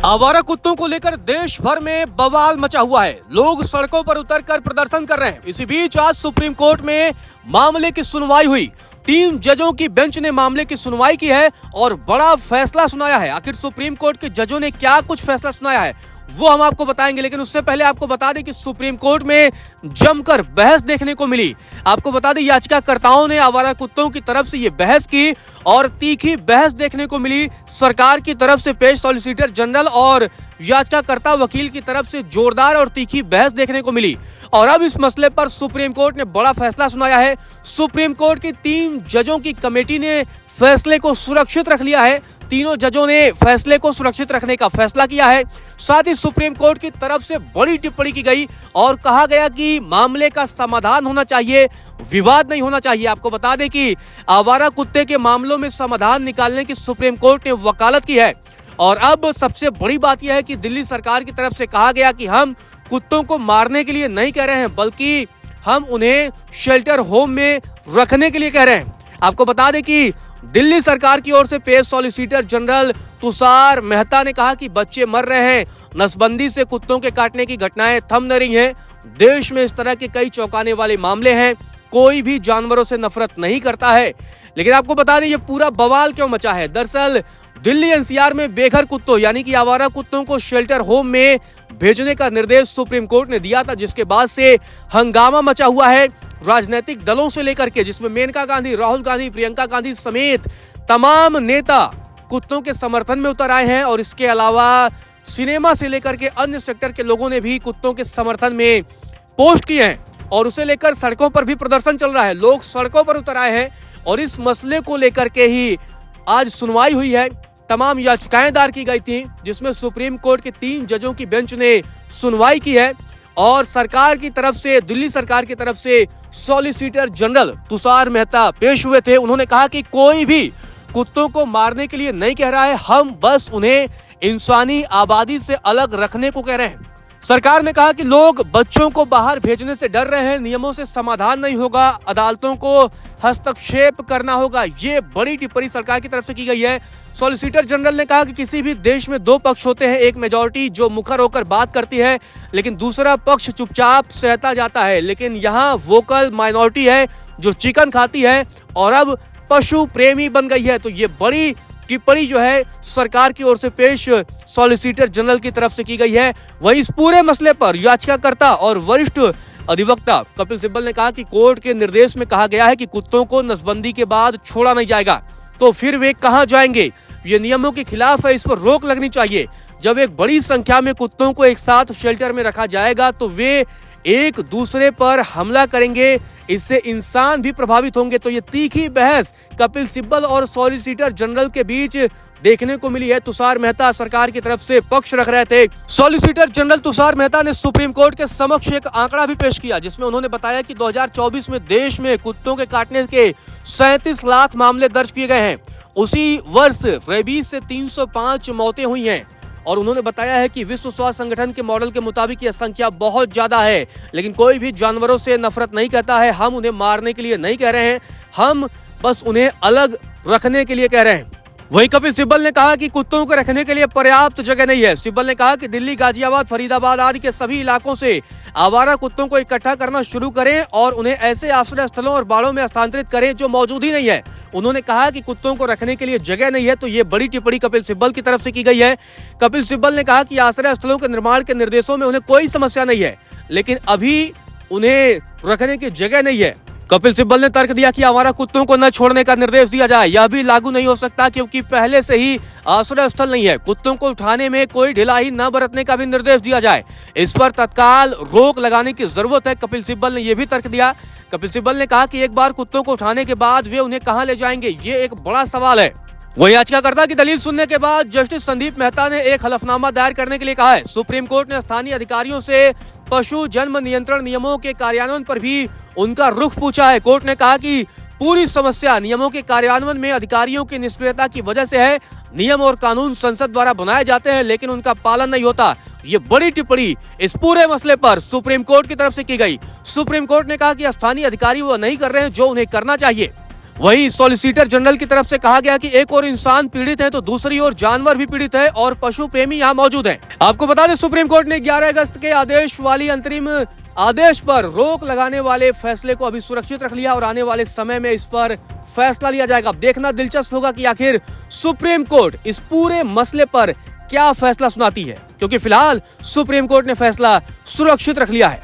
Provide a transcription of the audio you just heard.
आवारा कुत्तों को लेकर देश भर में बवाल मचा हुआ है। लोग सड़कों पर उतरकर प्रदर्शन कर रहे हैं। इसी बीच आज सुप्रीम कोर्ट में मामले की सुनवाई हुई। 3 जजों की बेंच ने मामले की सुनवाई की है और बड़ा फैसला सुनाया है। आखिर सुप्रीम कोर्ट के जजों ने क्या कुछ फैसला सुनाया है वो हम आपको बताएंगे, लेकिन उससे पहले आपको बता दें कि सुप्रीम कोर्ट में जमकर बहस देखने को मिली। आपको बता दें याचिकाकर्ताओं ने आवारा कुत्तों की तरफ से ये बहस की और तीखी बहस देखने को मिली। सरकार की तरफ से पेश सॉलिसिटर जनरल और याचिकाकर्ता वकील की तरफ से जोरदार और तीखी बहस देखने को मिली और अब इस मसले पर सुप्रीम कोर्ट ने बड़ा फैसला सुनाया है। सुप्रीम कोर्ट की 3 जजों की कमेटी ने फैसले को सुरक्षित रख लिया है। तीनों जजों ने फैसले को सुरक्षित रखने का फैसला किया है। साथ ही सुप्रीम कोर्ट की तरफ से बड़ी टिप्पणी की गई और कहा गया कि मामले का समाधान होना चाहिए, विवाद नहीं होना चाहिए। आपको बता दें कि आवारा कुत्ते के मामलों में समाधान निकालने की सुप्रीम कोर्ट ने वकालत की है और अब सबसे बड़ी बात यह है कि दिल्ली सरकार की तरफ से कहा गया कि हम कुत्तों को मारने के लिए नहीं कह रहे हैं, बल्कि हम उन्हें शेल्टर होम में रखने के लिए कह रहे हैं। आपको बता दें कि दिल्ली सरकार की ओर से पेश सॉलिसिटर जनरल तुषार मेहता ने कहा कि बच्चे मर रहे हैं, नसबंदी से कुत्तों के काटने की घटनाएं थम न रही हैं। देश में इस तरह के कई चौंकाने वाले मामले हैं। कोई भी जानवरों से नफरत नहीं करता है। लेकिन आपको बता दें ये पूरा बवाल क्यों मचा है। दरअसल दिल्ली एनसीआर में बेघर कुत्तों यानी कि आवारा कुत्तों को शेल्टर होम में भेजने का निर्देश सुप्रीम कोर्ट ने दिया था, जिसके बाद से हंगामा मचा हुआ है। राजनीतिक दलों से लेकर के, जिसमें मेनका गांधी, राहुल गांधी, प्रियंका गांधी समेत तमाम नेता कुत्तों के समर्थन में उतर आए हैं और इसके अलावा सिनेमा से लेकर के अन्य सेक्टर के लोगों ने भी कुत्तों के समर्थन में पोस्ट किए हैं और उसे लेकर सड़कों पर भी प्रदर्शन चल रहा है। लोग सड़कों पर उतर आए हैं और इस मसले को लेकर के ही आज सुनवाई हुई है। तमाम याचिकाएं दायर की गई थी, जिसमें सुप्रीम कोर्ट के 3 जजों की बेंच ने सुनवाई की है और सरकार की तरफ से, दिल्ली सरकार की तरफ से सॉलिसिटर जनरल तुषार मेहता पेश हुए थे। उन्होंने कहा कि कोई भी कुत्तों को मारने के लिए नहीं कह रहा है, हम बस उन्हें इंसानी आबादी से अलग रखने को कह रहे हैं। सरकार ने कहा कि लोग बच्चों को बाहर भेजने से डर रहे हैं, नियमों से समाधान नहीं होगा, अदालतों को हस्तक्षेप करना होगा। ये बड़ी टिप्पणी सरकार की तरफ से की गई है। सॉलिसिटर जनरल ने कहा कि किसी भी देश में 2 पक्ष होते हैं, एक मेजॉरिटी जो मुखर होकर बात करती है लेकिन दूसरा पक्ष चुपचाप सहता जाता है, लेकिन यहाँ वोकल माइनॉरिटी है जो चिकन खाती है और अब पशु प्रेमी बन गई है। तो ये बड़ी टिप्पणी जो है सरकार की ओर से पेश सॉलिसिटर जनरल की तरफ से की गई है। वहीं इस पूरे मसले पर याचिकाकर्ता और वरिष्ठ अधिवक्ता कपिल सिब्बल ने कहा कि कोर्ट के निर्देश में कहा गया है कि कुत्तों को नसबंदी के बाद छोड़ा नहीं जाएगा, तो फिर वे कहां जाएंगे? ये नियमों के खिलाफ है, इस पर रोक लगनी चाहिए। जब एक बड़ी संख्या में कुत्तों को एक साथ शेल्टर में रखा जाएगा तो वे एक दूसरे पर हमला करेंगे, इससे इंसान भी प्रभावित होंगे। तो ये तीखी बहस कपिल सिब्बल और सॉलिसिटर जनरल के बीच देखने को मिली है। तुषार मेहता सरकार की तरफ से पक्ष रख रहे थे। सॉलिसिटर जनरल तुषार मेहता ने सुप्रीम कोर्ट के समक्ष एक आंकड़ा भी पेश किया, जिसमें उन्होंने बताया कि 2024 में देश में कुत्तों के काटने के 37 लाख मामले दर्ज किए गए हैं। उसी वर्ष रेबीज से 305 मौतें हुई हैं और उन्होंने बताया है कि विश्व स्वास्थ्य संगठन के मॉडल के मुताबिक यह संख्या बहुत ज्यादा है। लेकिन कोई भी जानवरों से नफरत नहीं करता है, हम उन्हें मारने के लिए नहीं कह रहे हैं, हम बस उन्हें अलग रखने के लिए कह रहे हैं। वहीं कपिल सिब्बल ने कहा कि कुत्तों को रखने के लिए पर्याप्त जगह नहीं है। सिब्बल ने कहा कि दिल्ली, गाजियाबाद, फरीदाबाद आदि के सभी इलाकों से आवारा कुत्तों को इकट्ठा करना शुरू करें और उन्हें ऐसे आश्रय स्थलों और बाड़ों में स्थानांतरित करें जो मौजूद ही नहीं है। उन्होंने कहा कि कुत्तों को रखने के लिए जगह नहीं है। तो ये बड़ी टिप्पणी कपिल सिब्बल की तरफ से की गई है। कपिल सिब्बल ने कहा कि आश्रय स्थलों के निर्माण के निर्देशों में उन्हें कोई समस्या नहीं है, लेकिन अभी उन्हें रखने की जगह नहीं है। कपिल सिब्बल ने तर्क दिया कि आवारा कुत्तों को न छोड़ने का निर्देश दिया जाए, यह भी लागू नहीं हो सकता क्योंकि पहले से ही आश्रय स्थल नहीं है। कुत्तों को उठाने में कोई ढिलाई न बरतने का भी निर्देश दिया जाए, इस पर तत्काल रोक लगाने की जरूरत है। कपिल सिब्बल ने यह भी तर्क दिया। कपिल सिब्बल ने कहा कि एक बार कुत्तों को उठाने के बाद वे उन्हें कहां ले जाएंगे, ये एक बड़ा सवाल है। वही याचिकाकर्ता की दलील सुनने के बाद जस्टिस संदीप मेहता ने एक हलफनामा दायर करने के लिए कहा है। सुप्रीम कोर्ट ने स्थानीय अधिकारियों से पशु जन्म नियंत्रण नियमों के कार्यान्वयन पर भी उनका रुख पूछा है। कोर्ट ने कहा कि पूरी समस्या नियमों के कार्यान्वयन में अधिकारियों की निष्क्रियता की वजह से है। नियम और कानून संसद द्वारा बनाए जाते हैं लेकिन उनका पालन नहीं होता। ये बड़ी टिप्पणी इस पूरे मसले पर सुप्रीम कोर्ट की तरफ से की गई। सुप्रीम कोर्ट ने कहा कि स्थानीय अधिकारी वो नहीं कर रहे हैं जो उन्हें करना चाहिए। वहीं सॉलिसिटर जनरल की तरफ से कहा गया कि एक और इंसान पीड़ित है तो दूसरी ओर जानवर भी पीड़ित है और पशु प्रेमी यहाँ मौजूद हैं। आपको बता दें सुप्रीम कोर्ट ने 11 अगस्त के आदेश वाली अंतरिम आदेश पर रोक लगाने वाले फैसले को अभी सुरक्षित रख लिया और आने वाले समय में इस पर फैसला लिया जाएगा। अब देखना दिलचस्प होगा कि आखिर सुप्रीम कोर्ट इस पूरे मसले पर क्या फैसला सुनाती है, क्योंकि फिलहाल सुप्रीम कोर्ट ने फैसला सुरक्षित रख लिया है।